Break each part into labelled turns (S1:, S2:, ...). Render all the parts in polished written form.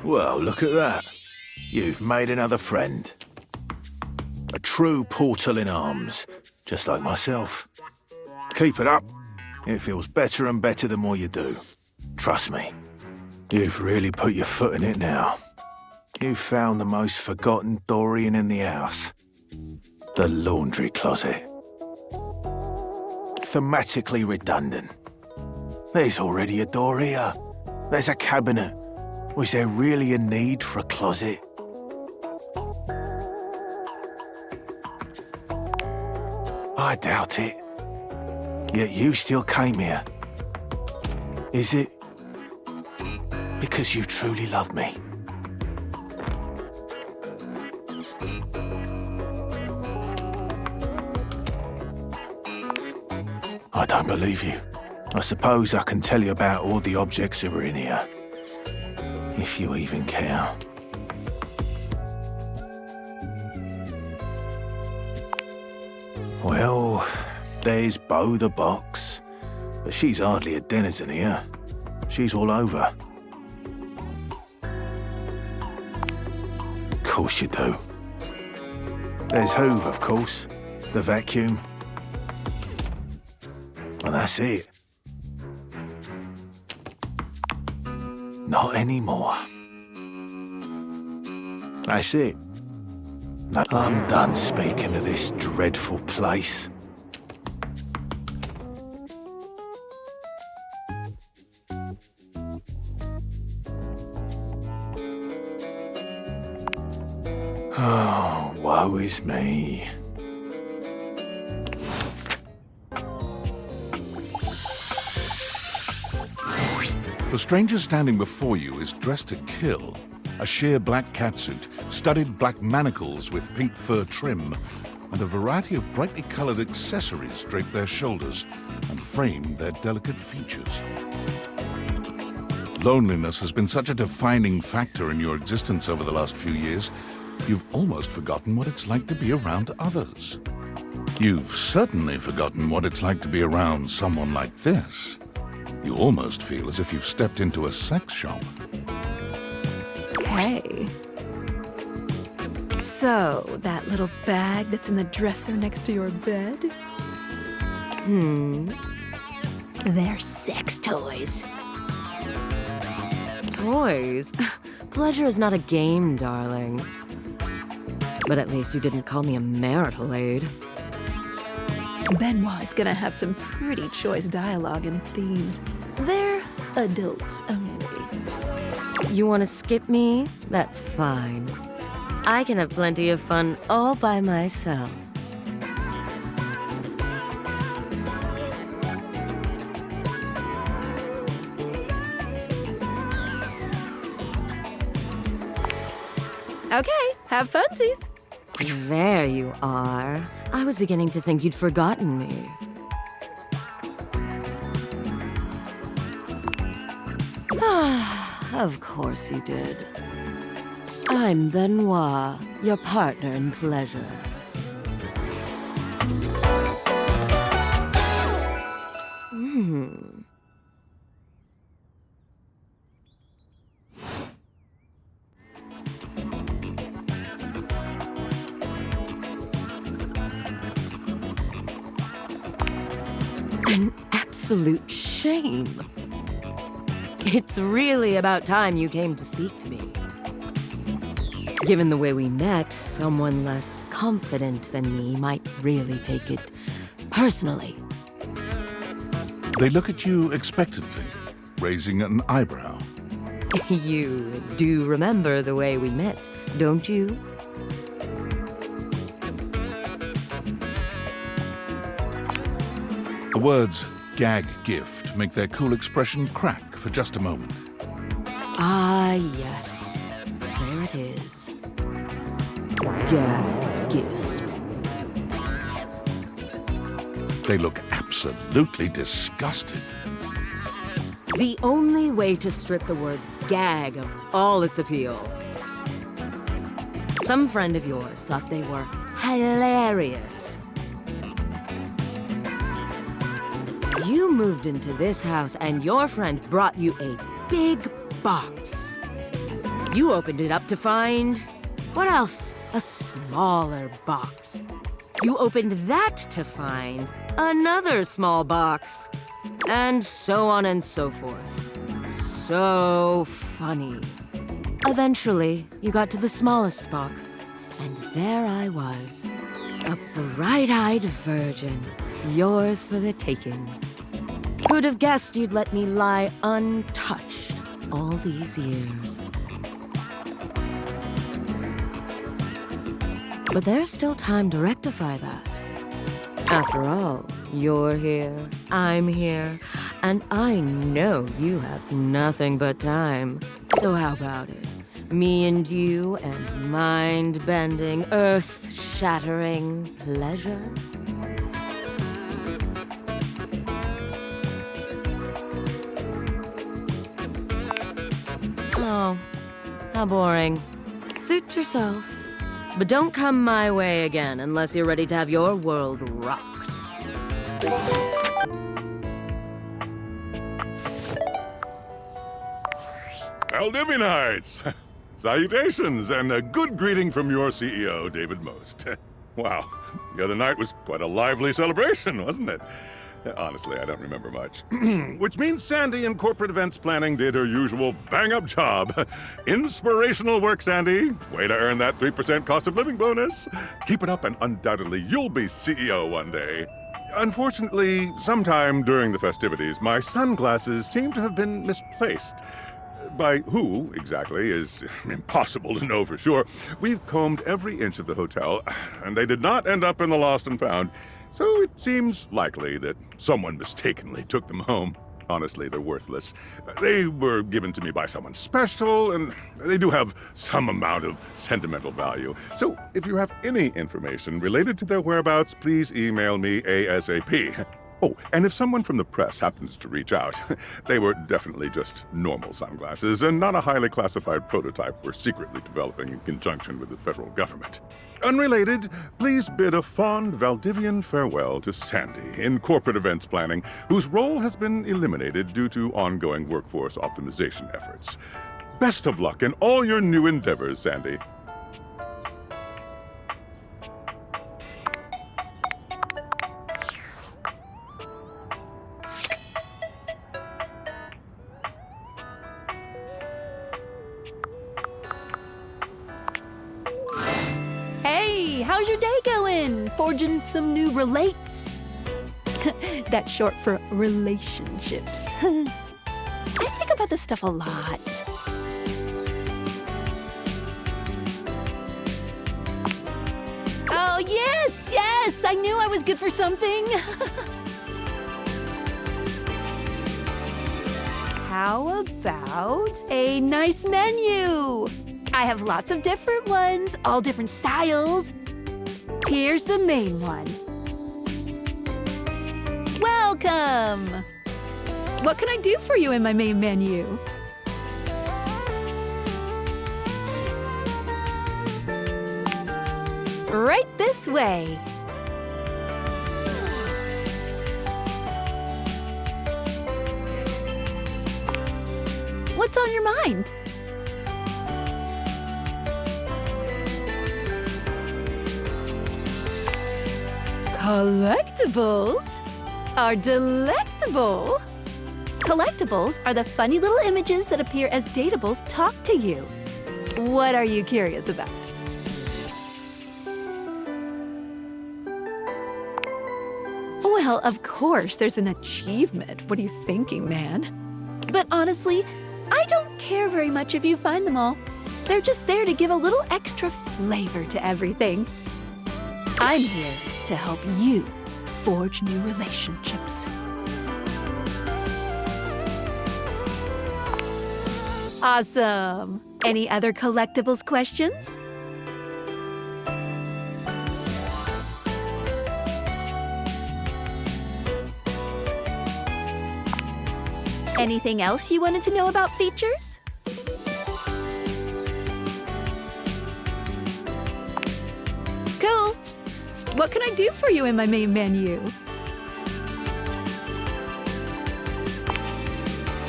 S1: Well, look at that. You've made another friend. A true portal in arms, just like myself. Keep it up. It feels better and better the more you do. Trust me. You've really put your foot in it now. You've found the most forgotten Dorian in the house. The laundry closet. Thematically redundant. There's already a door here. There's a cabinet. Was there really a need for a closet? I doubt it. Yet you still came here. Is it because you truly love me? I don't believe you. I suppose I can tell you about all the objects that were in here. If you even care. Well, there's Beau the box. But she's hardly a denizen here. She's all over. Of course you do. There's Hoover, of course. The vacuum. Well, that's it. Not anymore. That's it. No, I'm done speaking of this dreadful place. Oh, woe is me.
S2: The stranger standing before you is dressed to kill. A sheer black catsuit, studded black manacles with pink fur trim, and a variety of brightly colored accessories drape their shoulders and frame their delicate features. Loneliness has been such a defining factor in your existence over the last few years, you've almost forgotten what it's like to be around others. You've certainly forgotten what it's like to be around someone like this. You almost feel as if you've stepped into a sex shop.
S3: Hey. So, that little bag that's in the dresser next to your bed? They're sex toys.
S4: Toys? Pleasure is not a game, darling. But at least you didn't call me a marital aid.
S3: Ben-Hwa is gonna have some pretty choice dialogue and themes. They're adults only.
S4: You want to skip me? That's fine. I can have plenty of fun all by myself.
S3: Okay, have funsies.
S4: There you are. I was beginning to think you'd forgotten me. Of course you did. I'm Ben-Hwa, your partner in pleasure. An absolute shame. It's really about time you came to speak to me. Given the way we met, someone less confident than me might really take it personally.
S2: They look at you expectantly, raising an eyebrow.
S4: You do remember the way we met, don't you?
S2: The words gag gift make their cool expression crack for just a moment.
S4: Ah, yes. There it is. Gag gift.
S2: They look absolutely disgusted.
S4: The only way to strip the word gag of all its appeal. Some friend of yours thought they were hilarious. You moved into this house and your friend brought you a big box. You opened it up to find... what else? A smaller box. You opened that to find another small box. And so on and so forth. So funny. Eventually, you got to the smallest box. And there I was. A bright-eyed virgin. Yours for the taking. Who'd have guessed you'd let me lie untouched all these years? But there's still time to rectify that. After all, you're here, I'm here, and I know you have nothing but time. So how about it? Me and you and mind-bending, earth-shattering pleasure? Oh, how boring. Suit yourself. But don't come my way again unless you're ready to have your world rocked.
S5: Valdivianites! Salutations, and a good greeting from your CEO, David Most. Wow, the other night was quite a lively celebration, wasn't it? Honestly, I don't remember much. Which means Sandy in corporate events planning did her usual bang-up job. Inspirational work, Sandy. Way to earn that 3% cost of living bonus. Keep it up and undoubtedly you'll be CEO one day. Unfortunately, sometime during the festivities, my sunglasses seem to have been misplaced. By who, exactly, is impossible to know for sure. We've combed every inch of the hotel, and they did not end up in the lost and found. So it seems likely that someone mistakenly took them home. Honestly, they're worthless. They were given to me by someone special, and they do have some amount of sentimental value. So if you have any information related to their whereabouts, please email me ASAP. Oh, and if someone from the press happens to reach out, they were definitely just normal sunglasses and not a highly classified prototype we're secretly developing in conjunction with the federal government. Unrelated, please bid a fond Valdivian farewell to Sandy in corporate events planning, whose role has been eliminated due to ongoing workforce optimization efforts. Best of luck in all your new endeavors, Sandy.
S3: How's your day going? Forging some new relates? That's short for relationships. I think about this stuff a lot. Oh, yes! I knew I was good for something. How about a nice menu? I have lots of different ones, all different styles. Here's the main one. Welcome! What can I do for you in my main menu? Right this way. What's on your mind? Collectibles are delectable. Collectibles are the funny little images that appear as datables talk to you. What are you curious about? Well, of course, there's an achievement. What are you thinking, man? But honestly, I don't care very much if you find them all. They're just there to give a little extra flavor to everything. I'm here to help you forge new relationships. Awesome. Any other collectibles questions? Anything else you wanted to know about features? Cool. What can I do for you in my main menu?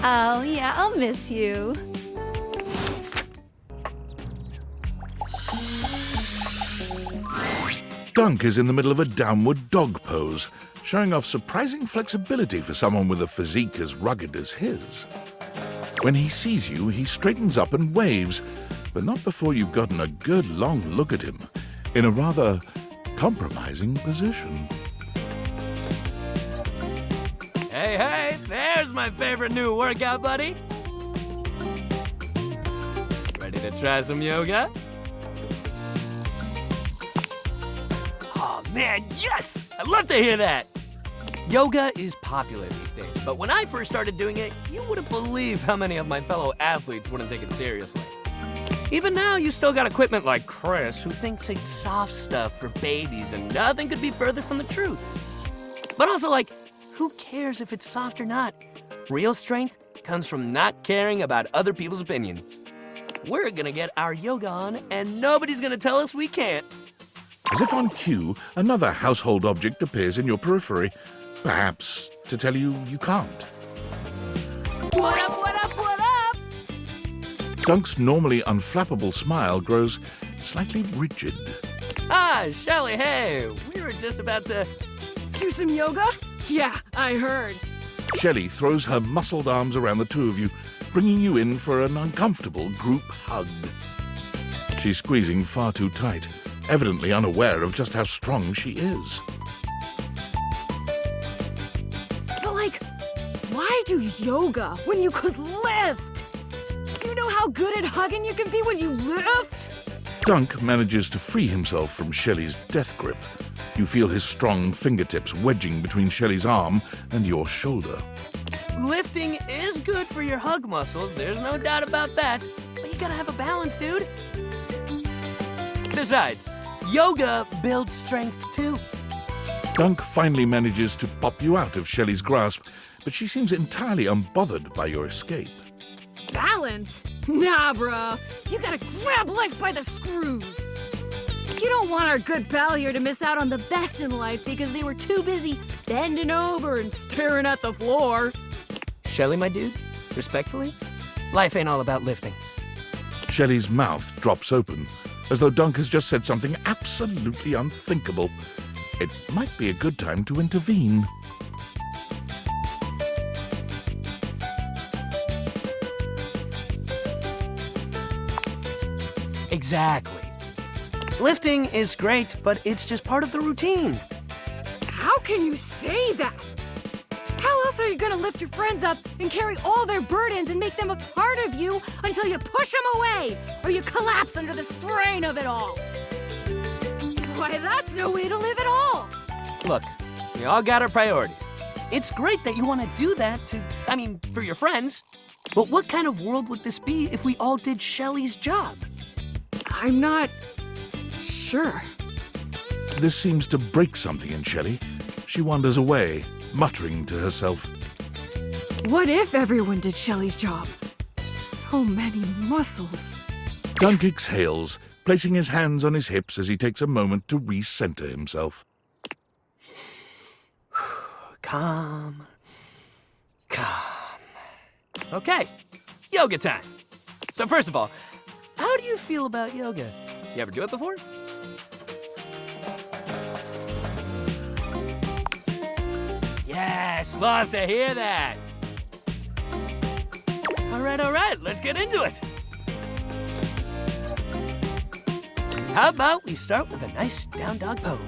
S3: Oh, yeah, I'll miss you.
S2: Dunk is in the middle of a downward dog pose, showing off surprising flexibility for someone with a physique as rugged as his. When he sees you, he straightens up and waves, but not before you've gotten a good long look at him, in a rather compromising position.
S6: Hey, there's my favorite new workout buddy. Ready to try some yoga? Oh man, yes! I love to hear that! Yoga is popular these days, but when I first started doing it, you wouldn't believe how many of my fellow athletes wouldn't take it seriously. Even now, you still got equipment like Chris, who thinks it's soft stuff for babies, and nothing could be further from the truth. But also, like, who cares if it's soft or not? Real strength comes from not caring about other people's opinions. We're gonna get our yoga on, and nobody's gonna tell us we can't.
S2: As if on cue, another household object appears in your periphery, perhaps to tell you you can't.
S6: What up, what up, what up?
S2: Dunk's normally unflappable smile grows slightly rigid.
S6: Ah, Shelly, hey, we were just about to...
S7: Do some yoga? Yeah, I heard.
S2: Shelley throws her muscled arms around the two of you, bringing you in for an uncomfortable group hug. She's squeezing far too tight, evidently unaware of just how strong she is.
S7: But why do yoga when you could lift? Do you know how good at hugging you can be when you lift?
S2: Dunk manages to free himself from Shelley's death grip. You feel his strong fingertips wedging between Shelley's arm and your shoulder.
S6: Lifting is good for your hug muscles, there's no doubt about that. But you gotta have a balance, dude. Besides, yoga builds strength too.
S2: Dunk finally manages to pop you out of Shelley's grasp, but she seems entirely unbothered by your escape.
S7: Balance? Nah, bro. You gotta grab life by the screws. You don't want our good pal here to miss out on the best in life because they were too busy bending over and staring at the floor.
S6: Shelly, my dude, respectfully, life ain't all about lifting.
S2: Shelley's mouth drops open, as though Dunk has just said something absolutely unthinkable. It might be a good time to intervene.
S6: Exactly. Lifting is great, but it's just part of the routine.
S7: How can you say that? How else are you gonna lift your friends up and carry all their burdens and make them a part of you until you push them away or you collapse under the strain of it all? Why, that's no way to live at all.
S6: Look, we all got our priorities. It's great that you want to do that for your friends. But what kind of world would this be if we all did Shelly's job?
S7: I'm not sure.
S2: This seems to break something in Shelley. She wanders away, muttering to herself.
S7: What if everyone did Shelly's job? So many muscles.
S2: Dunk exhales, placing his hands on his hips as he takes a moment to recenter himself.
S6: Calm. Okay, yoga time. So first of all, how do you feel about yoga? You ever do it before? Yes, love to hear that. All right, let's get into it. How about we start with a nice down dog pose?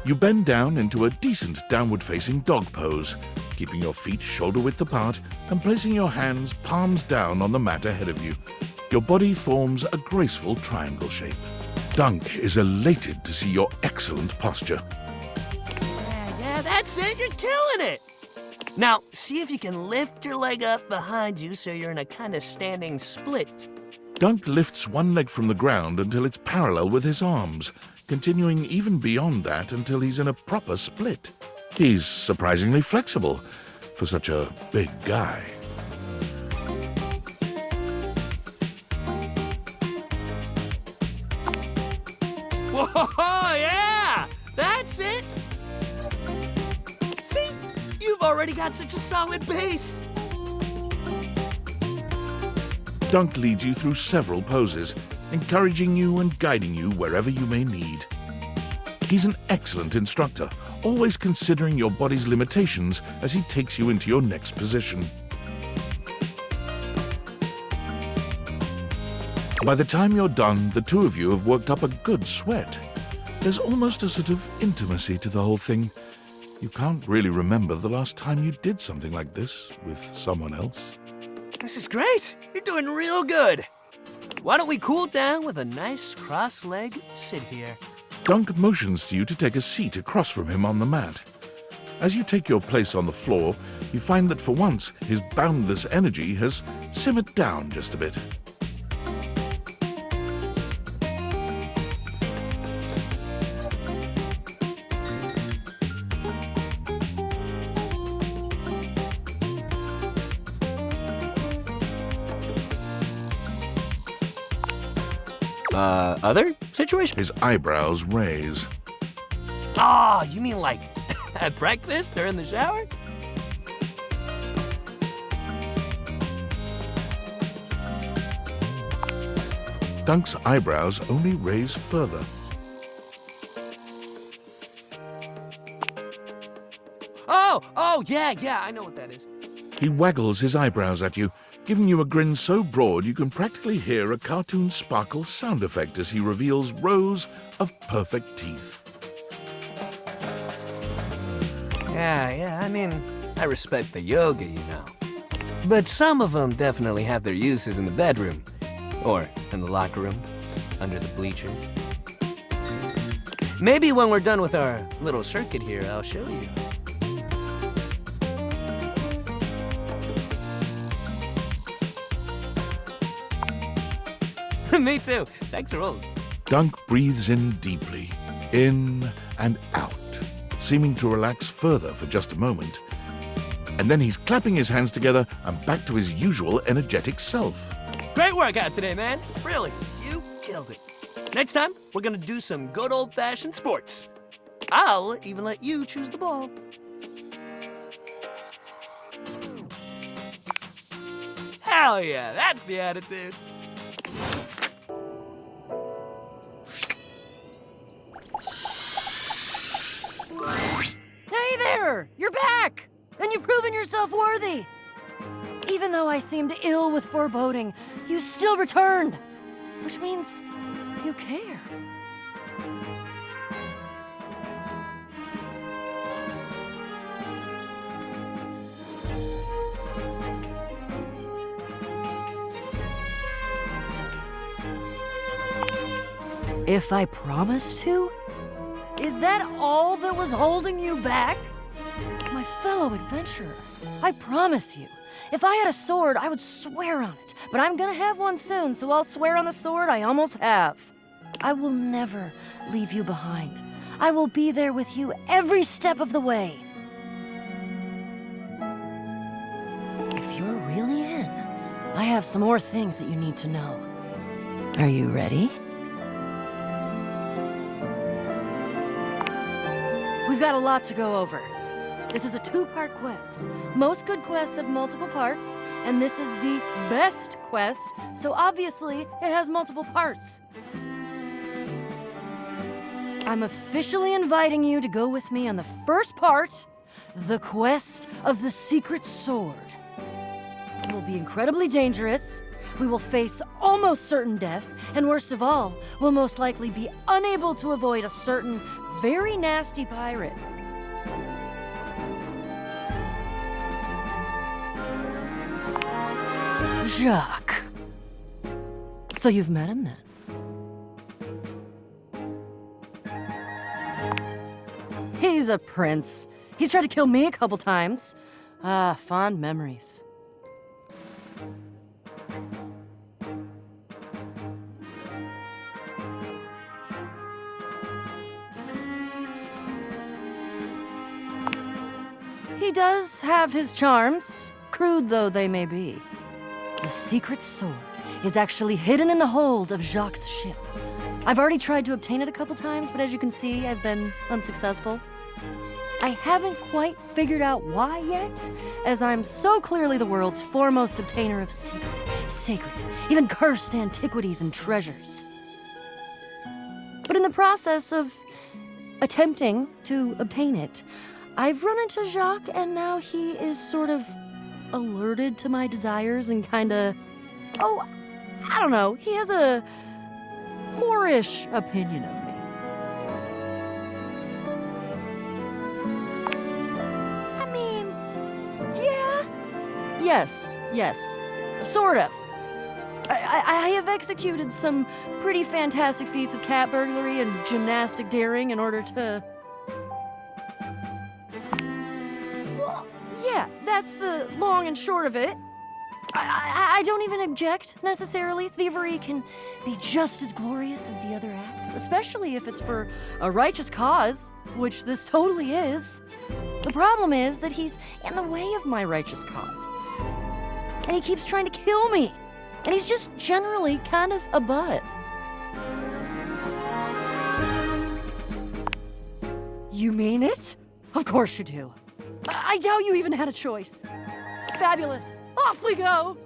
S2: You bend down into a decent downward-facing dog pose, keeping your feet shoulder-width apart and placing your hands palms down on the mat ahead of you. Your body forms a graceful triangle shape. Dunk is elated to see your excellent posture.
S6: Yeah, that's it. You're killing it. Now, see if you can lift your leg up behind you so you're in a kind of standing split.
S2: Dunk lifts one leg from the ground until it's parallel with his arms, continuing even beyond that until he's in a proper split. He's surprisingly flexible for such a big guy.
S6: Whoa, yeah! That's it! See? You've already got such a solid base.
S2: Dunk leads you through several poses, encouraging you and guiding you wherever you may need. He's an excellent instructor, always considering your body's limitations as he takes you into your next position. By the time you're done, the two of you have worked up a good sweat. There's almost a sort of intimacy to the whole thing. You can't really remember the last time you did something like this with someone else.
S6: This is great. You're doing real good. Why don't we cool down with a nice cross-leg sit here?
S2: Dunk motions to you to take a seat across from him on the mat. As you take your place on the floor, you find that for once his boundless energy has simmered down just a bit.
S6: Other situation?
S2: His eyebrows raise.
S6: Ah, you mean like at breakfast or in the shower?
S2: Dunk's eyebrows only raise further.
S6: Oh, yeah, I know what that is.
S2: He waggles his eyebrows at you, giving you a grin so broad you can practically hear a cartoon sparkle sound effect as he reveals rows of perfect teeth.
S6: Yeah, I mean, I respect the yoga, you know. But some of them definitely have their uses in the bedroom. Or in the locker room, under the bleachers. Maybe when we're done with our little circuit here, I'll show you. Me too. Sex rules.
S2: Dunk breathes in deeply, in and out, seeming to relax further for just a moment. And then he's clapping his hands together and back to his usual energetic self.
S6: Great workout today, man. Really, you killed it. Next time, we're gonna do some good old-fashioned sports. I'll even let you choose the ball. Hell yeah, that's the attitude.
S7: Hey there! You're back! And you've proven yourself worthy! Even though I seemed ill with foreboding, you still returned! Which means you care. If I promised to? Is that all that was holding you back? My fellow adventurer, I promise you, if I had a sword, I would swear on it. But I'm gonna have one soon, so I'll swear on the sword I almost have. I will never leave you behind. I will be there with you every step of the way. If you're really in, I have some more things that you need to know. Are you ready? We've got a lot to go over. This is a two-part quest. Most good quests have multiple parts, and this is the best quest, so obviously it has multiple parts. I'm officially inviting you to go with me on the first part, the quest of the secret sword. It will be incredibly dangerous. We will face almost certain death, and worst of all, we'll most likely be unable to avoid a certain very nasty pirate. Jacques. So you've met him then? He's a prince. He's tried to kill me a couple times. Ah, fond memories. He does have his charms, crude though they may be. The secret sword is actually hidden in the hold of Jacques' ship. I've already tried to obtain it a couple times, but as you can see, I've been unsuccessful.
S4: I haven't quite figured out why yet, as I'm so clearly the world's foremost obtainer of secret, sacred, even cursed antiquities and treasures. But in the process of attempting to obtain it, I've run into Jacques, and now he is sort of alerted to my desires and kinda... Oh, I don't know, he has a whorish opinion of me. Yes, sort of. I have executed some pretty fantastic feats of cat burglary and gymnastic daring in order to... Well, yeah, that's the long and short of it. I don't even object, necessarily. Thievery can be just as glorious as the other acts, especially if it's for a righteous cause, which this totally is. The problem is that he's in the way of my righteous cause. And he keeps trying to kill me. And he's just generally kind of a butt. You mean it? Of course you do. I doubt you even had a choice. Fabulous. Off we go!